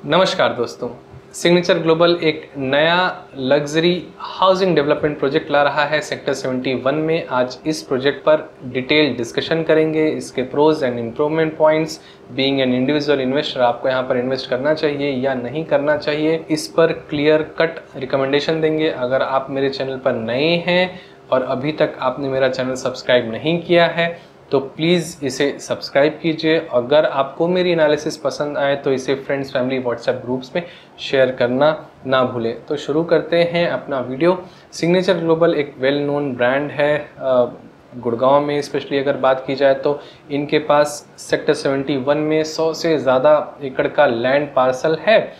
नमस्कार दोस्तों, signature global एक नया लग्जरी हाउसिंग डेवलपमेंट प्रोजेक्ट ला रहा है सेक्टर 71 में। आज इस प्रोजेक्ट पर डिटेल डिस्कशन करेंगे, इसके pros and improvement points. Being an individual investor, आपको यहाँ पर इन्वेस्ट करना चाहिए या नहीं करना चाहिए, इस पर क्लियर कट रिकमेंडेशन देंगे। अगर आप मेरे चैनल पर नए हैं और अभी तक आपने मेरा चैनल सब्सक्राइब नहीं किया है तो प्लीज़ इसे सब्सक्राइब कीजिए। अगर आपको मेरी एनालिसिस पसंद आए तो इसे फ्रेंड्स, फैमिली, व्हाट्सएप ग्रुप्स में शेयर करना ना भूलें। तो शुरू करते हैं अपना वीडियो। सिग्नेचर ग्लोबल एक वेल नोन ब्रांड है गुड़गांव में, स्पेशली अगर बात की जाए तो इनके पास सेक्टर 71 में 100 से ज़्यादा एकड़ का लैंड पार्सल है।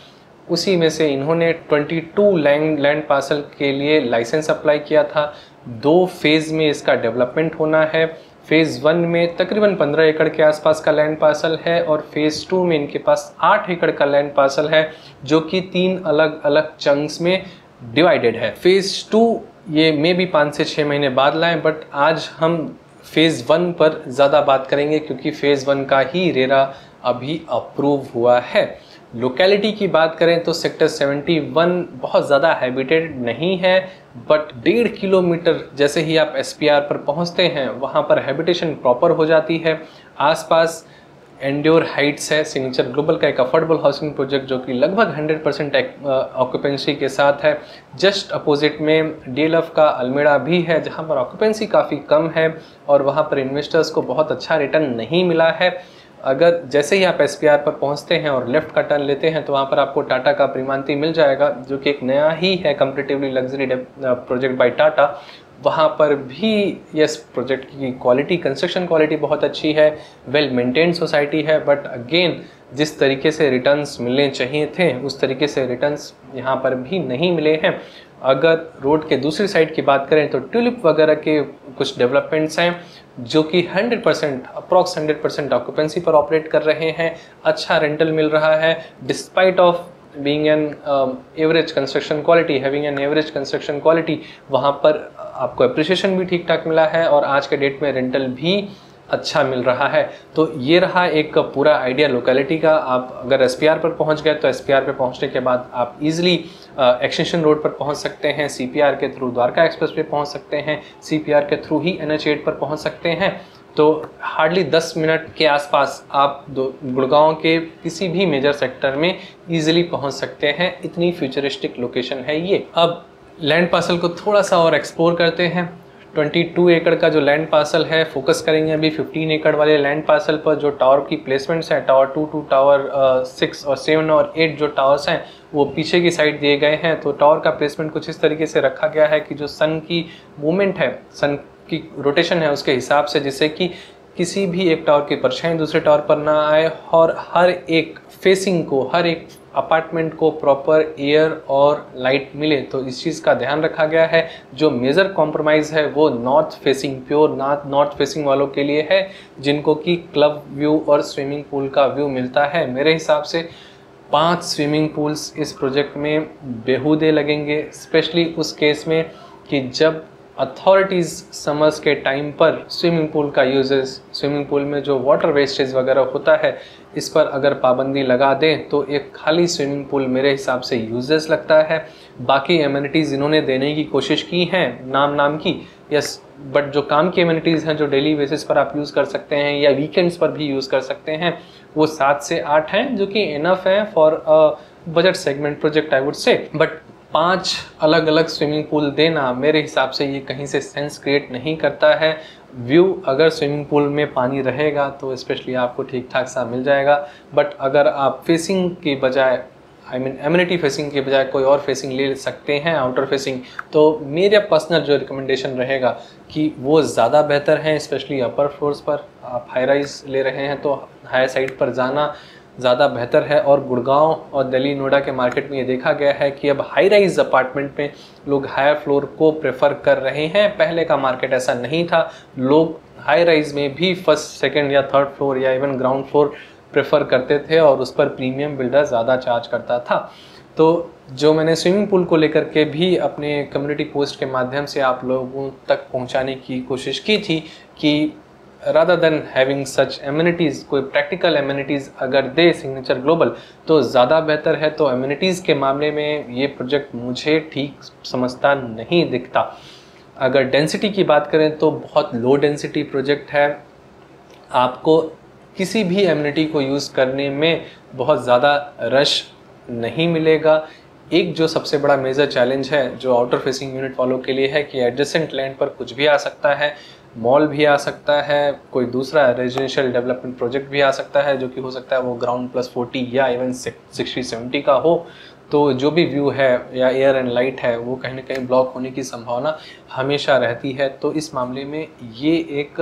उसी में से इन्होंने 22 लैंड पार्सल के लिए लाइसेंस अप्लाई किया था। 2 फेज़ में इसका डेवलपमेंट होना है। फेज़ 1 में तकरीबन 15 एकड़ के आसपास का लैंड पार्सल है और फेज़ 2 में इनके पास 8 एकड़ का लैंड पार्सल है, जो कि 3 अलग अलग चंक्स में डिवाइडेड है। फेज़ 2 ये मे भी 5 से 6 महीने बाद लाएं, बट आज हम फेज़ 1 पर ज़्यादा बात करेंगे क्योंकि फेज़ 1 का ही रेरा अभी अप्रूव हुआ है। लोकेलिटी की बात करें तो सेक्टर 71 बहुत ज़्यादा हैबिटेड नहीं है, बट 1.5 किलोमीटर जैसे ही आप SPR पर पहुंचते हैं वहां पर हैबिटेशन प्रॉपर हो जाती है। आसपास एंड्योर हाइट्स है, सिग्नेचर ग्लोबल का एक अफोर्डेबल हाउसिंग प्रोजेक्ट जो कि लगभग 100% ऑक्यूपेंसी के साथ है। जस्ट अपोजिट में DLF का अल्मेड़ा भी है, जहां पर ऑक्यूपेंसी काफ़ी कम है और वहां पर इन्वेस्टर्स को बहुत अच्छा रिटर्न नहीं मिला है। अगर जैसे ही आप SPR पर पहुंचते हैं और लेफ़्ट का टर्न लेते हैं तो वहाँ पर आपको टाटा का प्रीमांती मिल जाएगा, जो कि एक नया ही है comparatively luxury project by Tata. वहाँ पर भी यस, प्रोजेक्ट की क्वालिटी, कंस्ट्रक्शन क्वालिटी बहुत अच्छी है, वेल मेंटेन्ड सोसाइटी है, बट अगेन जिस तरीके से रिटर्न्स मिलने चाहिए थे उस तरीके से रिटर्न्स यहाँ पर भी नहीं मिले हैं। अगर रोड के दूसरी साइड की बात करें तो ट्यूलिप वगैरह के कुछ डेवलपमेंट्स हैं जो कि 100% अप्रॉक्स 100% ऑक्यूपेंसी पर ऑपरेट कर रहे हैं। अच्छा रेंटल मिल रहा है despite of being an average construction quality, having an average construction quality. वहाँ पर आपको एप्रिसिएशन भी ठीक ठाक मिला है और आज के डेट में रेंटल भी अच्छा मिल रहा है। तो ये रहा एक पूरा आइडिया लोकेलिटी का। आप अगर SPR पर पहुंच गए तो SPR पर पहुंचने के बाद आप इजीली एक्सटेंशन रोड पर पहुंच सकते हैं, CPR के थ्रू द्वारका एक्सप्रेस पे पहुंच सकते हैं, CPR के थ्रू ही NH8 पर पहुंच सकते हैं। तो हार्डली 10 मिनट के आसपास आप गुड़गांव के किसी भी मेजर सेक्टर में इजीली पहुंच सकते हैं। इतनी फ्यूचरिस्टिक लोकेशन है ये। अब लैंड पार्सल को थोड़ा सा और एक्सप्लोर करते हैं। 22 एकड़ का जो लैंड पार्सल है, फोकस करेंगे अभी 15 एकड़ वाले लैंड पार्सल पर। जो टावर की प्लेसमेंट्स हैं, टावर 2 टू टावर 6 और 7 और 8 जो टावर्स हैं वो पीछे की साइड दिए गए हैं। तो टावर का प्लेसमेंट कुछ इस तरीके से रखा गया है कि जो सन की मूवमेंट है, सन की रोटेशन है उसके हिसाब से, जिससे कि किसी भी एक टावर की परछाई दूसरे टावर पर ना आए और हर एक फेसिंग को, हर एक अपार्टमेंट को प्रॉपर एयर और लाइट मिले। तो इस चीज़ का ध्यान रखा गया है। जो मेजर कॉम्प्रोमाइज़ है वो north facing, pure north facing वालों के लिए है, जिनको कि क्लब व्यू और स्विमिंग पूल का व्यू मिलता है। मेरे हिसाब से 5 स्विमिंग पूल्स इस प्रोजेक्ट में बेहूदे लगेंगे, स्पेशली उस केस में कि जब अथॉरिटीज़ समर्स के टाइम पर स्विमिंग पूल का यूजेस, स्विमिंग पूल में जो वाटर वेस्टेज वगैरह होता है, इस पर अगर पाबंदी लगा दें तो एक खाली स्विमिंग पूल मेरे हिसाब से यूजेस लगता है। बाकी एमिनिटीज़ इन्होंने देने की कोशिश की हैं नाम की, यस, बट जो काम की एमिनिटीज़ हैं जो डेली बेसिस पर आप यूज़ कर सकते हैं या वीकेंड्स पर भी यूज़ कर सकते हैं, वो 7 से 8 हैं, जो कि इनफ हैं for budget segment project I would say. But 5 अलग अलग स्विमिंग पूल देना मेरे हिसाब से ये कहीं से सेंस क्रिएट नहीं करता है। व्यू अगर स्विमिंग पूल में पानी रहेगा तो स्पेशली आपको ठीक ठाक सा मिल जाएगा, बट अगर आप फेसिंग की बजाय, आई मीन एमिनिटी फेसिंग के बजाय कोई और फेसिंग ले सकते हैं, आउटर फेसिंग, तो मेरा पर्सनल जो रिकमेंडेशन रहेगा कि वो ज़्यादा बेहतर है। स्पेशली अपर फ्लोर्स पर आप हाई राइज ले रहे हैं तो हाई साइड पर जाना ज़्यादा बेहतर है। और गुड़गांव और दिल्ली, नोएडा के मार्केट में ये देखा गया है कि अब हाई राइज अपार्टमेंट में लोग हायर फ्लोर को प्रेफर कर रहे हैं। पहले का मार्केट ऐसा नहीं था, लोग हाई राइज में भी फर्स्ट, सेकंड या थर्ड फ्लोर या इवन ग्राउंड फ्लोर प्रेफर करते थे और उस पर प्रीमियम बिल्डर ज़्यादा चार्ज करता था। तो जो मैंने स्विमिंग पूल को लेकर के भी अपने कम्युनिटी पोस्ट के माध्यम से आप लोगों तक पहुंचाने की कोशिश की थी कि rather than having such amenities, कोई practical amenities अगर दे सिग्नेचर ग्लोबल तो ज़्यादा बेहतर है। तो amenities के मामले में ये प्रोजेक्ट मुझे ठीक समझता नहीं दिखता। अगर डेंसिटी की बात करें तो बहुत लो डेंसिटी प्रोजेक्ट है, आपको किसी भी एमिनिटी को यूज़ करने में बहुत ज़्यादा रश नहीं मिलेगा। एक जो सबसे बड़ा मेजर चैलेंज है जो आउटर फेसिंग यूनिट वालों के लिए है कि एडजेसेंट लैंड पर कुछ भी आ सकता है, मॉल भी आ सकता है, कोई दूसरा रेजिडेंशियल डेवलपमेंट प्रोजेक्ट भी आ सकता है, जो कि हो सकता है वो ग्राउंड +40 या इवन 60-70 का हो। तो जो भी व्यू है या एयर एंड लाइट है वो कहीं ना कहीं ब्लॉक होने की संभावना हमेशा रहती है। तो इस मामले में ये एक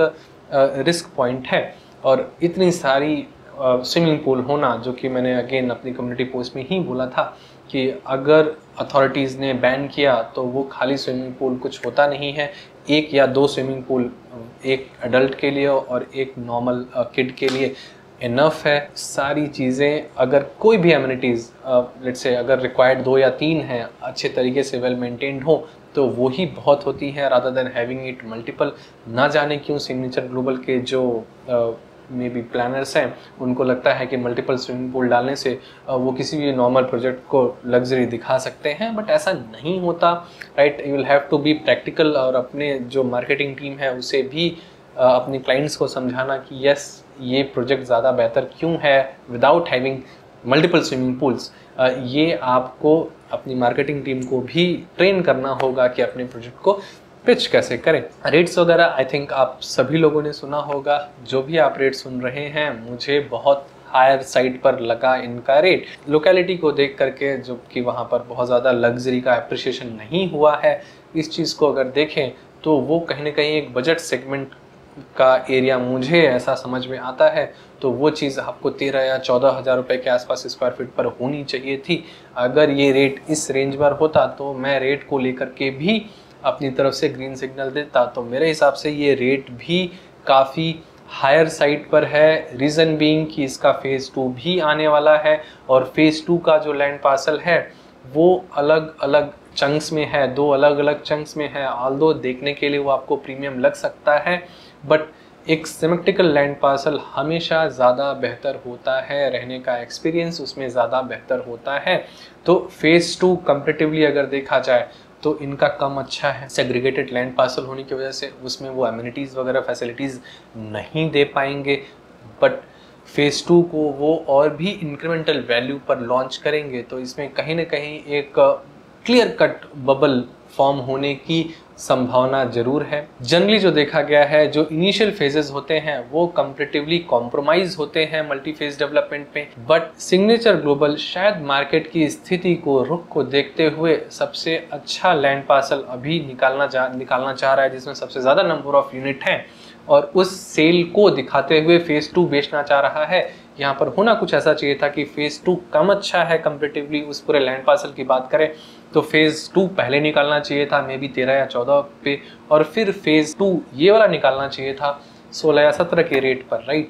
रिस्क पॉइंट है। और इतनी सारी स्विमिंग पूल होना, जो कि मैंने अगेन अपनी कम्युनिटी पोस्ट में ही बोला था कि अगर अथॉरिटीज़ ने बैन किया तो वो खाली स्विमिंग पूल कुछ होता नहीं है। 1 या 2 स्विमिंग पूल एक एडल्ट के लिए और एक नॉर्मल किड के लिए इनफ है। सारी चीज़ें अगर कोई भी एमिनिटीज़ लेट्स से अगर रिक्वायर्ड 2 या 3 हैं, अच्छे तरीके से वेल मेंटेन्ड हो तो वो ही बहुत होती है rather than having it multiple. ना जाने क्यों सिग्नेचर ग्लोबल के जो मे बी प्लानर्स हैं उनको लगता है कि मल्टीपल स्विमिंग पूल डालने से वो किसी भी नॉर्मल प्रोजेक्ट को लग्जरी दिखा सकते हैं, बट ऐसा नहीं होता, right. You will have to be practical और अपने जो मार्केटिंग टीम है उसे भी अपने क्लाइंट्स को समझाना कि यस ये प्रोजेक्ट ज़्यादा बेहतर क्यों है without having multiple swimming pools. ये आपको अपनी मार्केटिंग टीम को भी ट्रेन करना होगा कि अपने प्रोजेक्ट को पिच कैसे करें। रेट्स वगैरह आई थिंक आप सभी लोगों ने सुना होगा। जो भी आप रेट सुन रहे हैं मुझे बहुत हायर साइड पर लगा इनका रेट, लोकेलिटी को देख करके, जो कि वहाँ पर बहुत ज़्यादा लग्जरी का अप्रिशिएशन नहीं हुआ है। इस चीज़ को अगर देखें तो वो कहीं ना कहीं एक बजट सेगमेंट का एरिया मुझे ऐसा समझ में आता है। तो वो चीज़ आपको 13 या 14 हज़ार रुपये के आसपास स्क्वायर फीट पर होनी चाहिए थी। अगर ये रेट इस रेंज पर होता तो मैं रेट को लेकर के भी अपनी तरफ से ग्रीन सिग्नल देता। तो मेरे हिसाब से ये रेट भी काफ़ी हायर साइड पर है। रीज़न बीइंग कि इसका फेज़ 2 भी आने वाला है और फेज़ 2 का जो लैंड पार्सल है वो अलग अलग चंक्स में है, 2 अलग अलग चंक्स में है। ऑल्दो देखने के लिए वो आपको प्रीमियम लग सकता है, बट एक सिमेट्रिकल लैंड पार्सल हमेशा ज़्यादा बेहतर होता है, रहने का एक्सपीरियंस उसमें ज़्यादा बेहतर होता है। तो फेज़ 2 कंपैरेटिवली अगर देखा जाए तो इनका कम अच्छा है। सेग्रीगेटेड लैंड पार्सल होने की वजह से उसमें वो एमिनिटीज़ वगैरह फैसिलिटीज़ नहीं दे पाएंगे, बट फेज़ 2 को वो और भी इंक्रीमेंटल वैल्यू पर लॉन्च करेंगे। तो इसमें कहीं ना कहीं एक क्लियर कट बबल फॉर्म होने की संभावना जरूर है। जनरली जो देखा गया है, जो इनिशियल फेजेस होते हैं वो कंपैरेटिवली कॉम्प्रोमाइज होते हैं मल्टी फेज डेवलपमेंट में, बट सिग्नेचर ग्लोबल शायद मार्केट की स्थिति को, रुख को देखते हुए सबसे अच्छा लैंड पार्सल अभी निकालना चाह रहा है, जिसमें सबसे ज़्यादा नंबर ऑफ यूनिट हैं, और उस सेल को दिखाते हुए फेज़ 2 बेचना चाह रहा है। यहाँ पर होना कुछ ऐसा चाहिए था कि फेज़ 2 कम अच्छा है कंपैरेटिवली उस पूरे लैंड पार्सल की बात करें तो फेज़ 2 पहले निकालना चाहिए था, मे बी 13 या 14 पे, और फिर फेज़ 2 ये वाला निकालना चाहिए था 16 या 17 के रेट पर, राइट।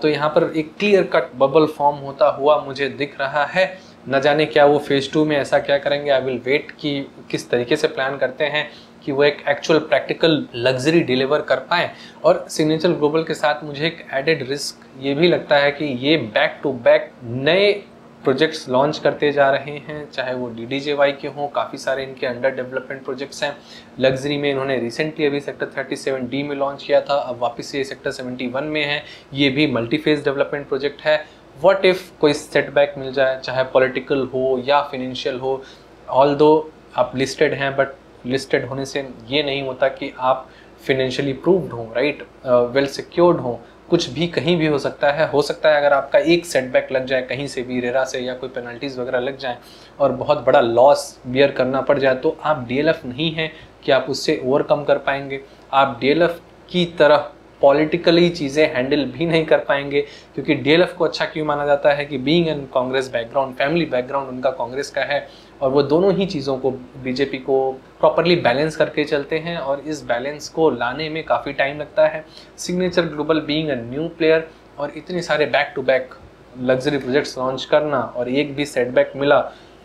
तो यहाँ पर एक क्लियर कट बबल फॉर्म होता हुआ मुझे दिख रहा है। न जाने क्या वो फेज़ 2 में ऐसा क्या करेंगे। आई विल वेट कि किस तरीके से प्लान करते हैं कि वो एक एक्चुअल प्रैक्टिकल लग्जरी डिलीवर कर पाएँ। और सिग्नेचर ग्लोबल के साथ मुझे एक एडेड रिस्क ये भी लगता है कि ये बैक टू बैक नए प्रोजेक्ट्स लॉन्च करते जा रहे हैं, चाहे वो DDJY के हों, काफ़ी सारे इनके अंडर डेवलपमेंट प्रोजेक्ट्स हैं। लग्जरी में इन्होंने रिसेंटली अभी सेक्टर 37D में लॉन्च किया था, अब वापस ये सेक्टर 71 में है। ये भी मल्टी फेज डेवलपमेंट प्रोजेक्ट है। व्हाट इफ़ कोई सेटबैक मिल जाए, चाहे पॉलिटिकल हो या फिनेंशियल हो, ऑल्दो आप लिस्टेड हैं, बट लिस्टेड होने से ये नहीं होता कि आप फिनेंशियली प्रूव्ड हों, राइट, वेल सिक्योर्ड हों। कुछ भी कहीं भी हो सकता है। अगर आपका एक सेटबैक लग जाए कहीं से भी, रेरा से, या कोई पेनल्टीज़ वगैरह लग जाए और बहुत बड़ा लॉस बियर करना पड़ जाए, तो आप DLF नहीं हैं कि आप उससे ओवरकम कर पाएंगे। आप DLF की तरह पॉलिटिकली चीज़ें हैंडल भी नहीं कर पाएंगे, क्योंकि DLF को अच्छा क्यों माना जाता है कि being an Congress background, family background उनका कांग्रेस का है, और वो दोनों ही चीज़ों को, बीजेपी को प्रॉपरली बैलेंस करके चलते हैं, और इस बैलेंस को लाने में काफ़ी टाइम लगता है। Signature Global being a new player और इतने सारे back to back luxury projects launch करना, और एक भी सेटबैक मिला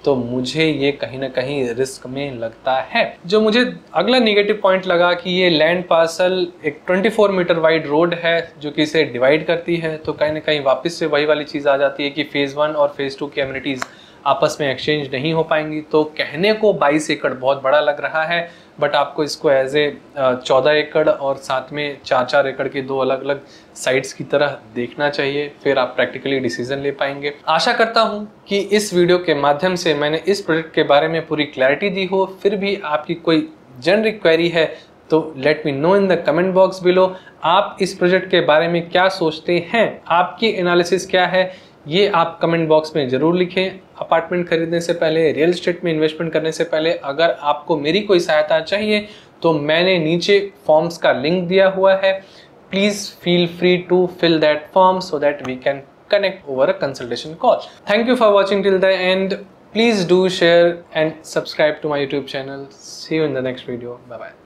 तो मुझे ये कहीं ना कहीं रिस्क में लगता है। जो मुझे अगला नेगेटिव पॉइंट लगा कि ये लैंड पार्सल एक 24 मीटर वाइड रोड है जो कि इसे डिवाइड करती है, तो कहीं ना कहीं वापस से वही वाली चीज़ आ जाती है कि फेज़ 1 और फेज़ 2 की एमिनिटीज़ आपस में एक्सचेंज नहीं हो पाएंगी। तो कहने को 22 एकड़ बहुत बड़ा लग रहा है, बट आपको इसको एज ए 14 एकड़ और साथ में 4-4 एकड़ के दो अलग अलग साइट्स की तरह देखना चाहिए, फिर आप प्रैक्टिकली डिसीजन ले पाएंगे। आशा करता हूं कि इस वीडियो के माध्यम से मैंने इस प्रोजेक्ट के बारे में पूरी क्लैरिटी दी हो। फिर भी आपकी कोई जेनरिक क्वेरी है तो let me know in the comment box below. आप इस प्रोजेक्ट के बारे में क्या सोचते हैं, आपकी एनालिसिस क्या है, ये आप कमेंट बॉक्स में ज़रूर लिखें। अपार्टमेंट खरीदने से पहले, रियल एस्टेट में इन्वेस्टमेंट करने से पहले अगर आपको मेरी कोई सहायता चाहिए तो मैंने नीचे फॉर्म्स का लिंक दिया हुआ है। Please feel free to fill that form so that we can connect over a consultation call. Thank you for watching till the end. Please do share and subscribe to my YouTube channel. See you in the next video. Bye bye.